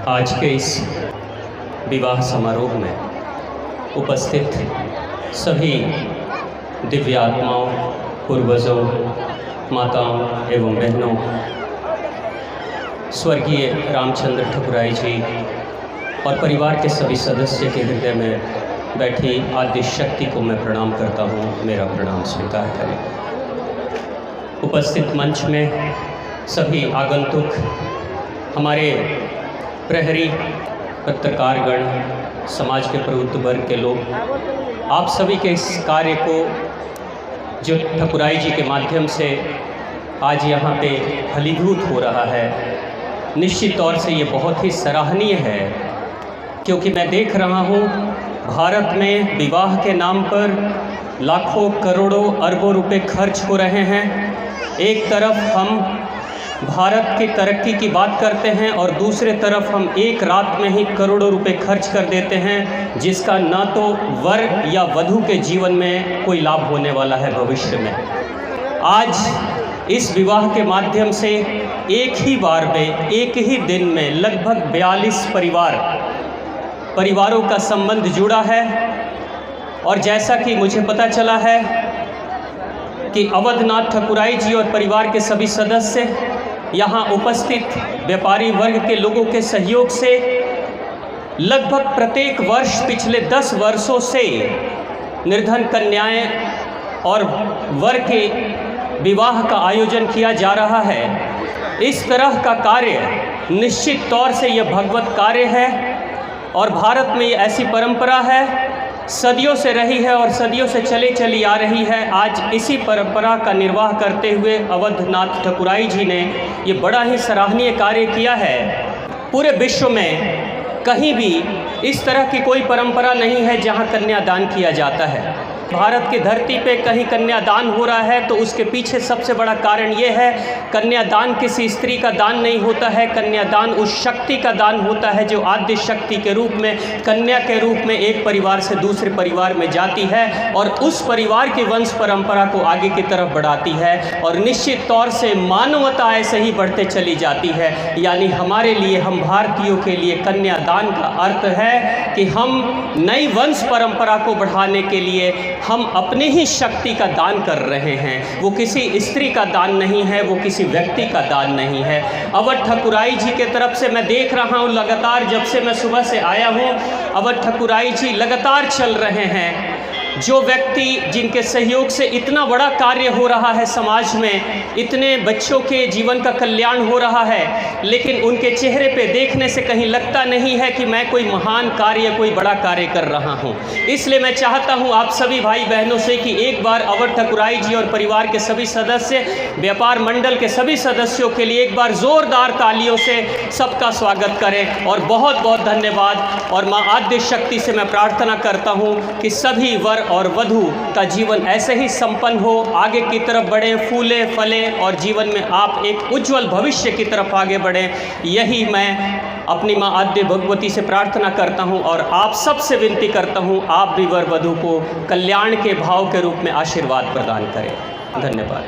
आज के इस विवाह समारोह में उपस्थित सभी दिव्यात्माओं, पूर्वजों, माताओं एवं बहनों, स्वर्गीय रामचंद्र ठकुराई जी और परिवार के सभी सदस्य के हृदय में बैठी आदि शक्ति को मैं प्रणाम करता हूँ। मेरा प्रणाम स्वीकार करें। उपस्थित मंच में सभी आगंतुक, हमारे प्रहरी, पत्रकारगण, समाज के प्रबुद्ध वर्ग के लोग, आप सभी के इस कार्य को जो ठकुराई जी के माध्यम से आज यहाँ पे फलीभूत हो रहा है, निश्चित तौर से ये बहुत ही सराहनीय है। क्योंकि मैं देख रहा हूँ भारत में विवाह के नाम पर लाखों करोड़ों अरबों रुपए खर्च हो रहे हैं। एक तरफ हम भारत की तरक्की की बात करते हैं और दूसरे तरफ हम एक रात में ही करोड़ों रुपए खर्च कर देते हैं, जिसका ना तो वर या वधू के जीवन में कोई लाभ होने वाला है भविष्य में। आज इस विवाह के माध्यम से एक ही बार में, एक ही दिन में लगभग 42 परिवारों का संबंध जुड़ा है। और जैसा कि मुझे पता चला है कि अवधनाथ ठकुराई जी और परिवार के सभी सदस्य यहाँ उपस्थित व्यापारी वर्ग के लोगों के सहयोग से लगभग प्रत्येक वर्ष पिछले 10 वर्षों से निर्धन कन्याएं और वर के विवाह का आयोजन किया जा रहा है। इस तरह का कार्य निश्चित तौर से यह भगवत कार्य है और भारत में ये ऐसी परंपरा है, सदियों से रही है और सदियों से चली आ रही है। आज इसी परंपरा का निर्वाह करते हुए अवधनाथ ठकुराई जी ने ये बड़ा ही सराहनीय कार्य किया है। पूरे विश्व में कहीं भी इस तरह की कोई परंपरा नहीं है जहां कन्यादान किया जाता है। भारत की धरती पे कहीं कन्यादान हो रहा है तो उसके पीछे सबसे बड़ा कारण ये है, कन्यादान किसी स्त्री का दान नहीं होता है, कन्यादान उस शक्ति का दान होता है जो आद्य शक्ति के रूप में, कन्या के रूप में एक परिवार से दूसरे परिवार में जाती है और उस परिवार की वंश परंपरा को आगे की तरफ बढ़ाती है। और निश्चित तौर से मानवता ऐसे ही बढ़ते चली जाती है। यानी हमारे लिए, हम भारतीयों के लिए कन्यादान का अर्थ है कि हम नई वंश परंपरा को बढ़ाने के लिए हम अपनी ही शक्ति का दान कर रहे हैं। वो किसी स्त्री का दान नहीं है, वो किसी व्यक्ति का दान नहीं है। अवध ठकुराई जी के तरफ से मैं देख रहा हूँ लगातार, जब से मैं सुबह से आया हूँ, अवध ठकुराई जी लगातार चल रहे हैं। जो व्यक्ति जिनके सहयोग से इतना बड़ा कार्य हो रहा है समाज में, इतने बच्चों के जीवन का कल्याण हो रहा है, लेकिन उनके चेहरे पे देखने से कहीं लगता नहीं है कि मैं कोई महान कार्य, कोई बड़ा कार्य कर रहा हूं। इसलिए मैं चाहता हूं आप सभी भाई बहनों से कि एक बार अवध ठकुराई जी और परिवार के सभी सदस्य, व्यापार मंडल के सभी सदस्यों के लिए एक बार जोरदार तालियों से सबका स्वागत करें। और बहुत बहुत धन्यवाद। और माँ आद्य शक्ति से मैं प्रार्थना करता हूँ कि सभी वर और वधू का जीवन ऐसे ही संपन्न हो, आगे की तरफ बढ़ें, फूले फले और जीवन में आप एक उज्जवल भविष्य की तरफ आगे बढ़ें। यही मैं अपनी माँ आद्य भगवती से प्रार्थना करता हूँ और आप सबसे विनती करता हूँ, आप भी वर वधू को कल्याण के भाव के रूप में आशीर्वाद प्रदान करें। धन्यवाद।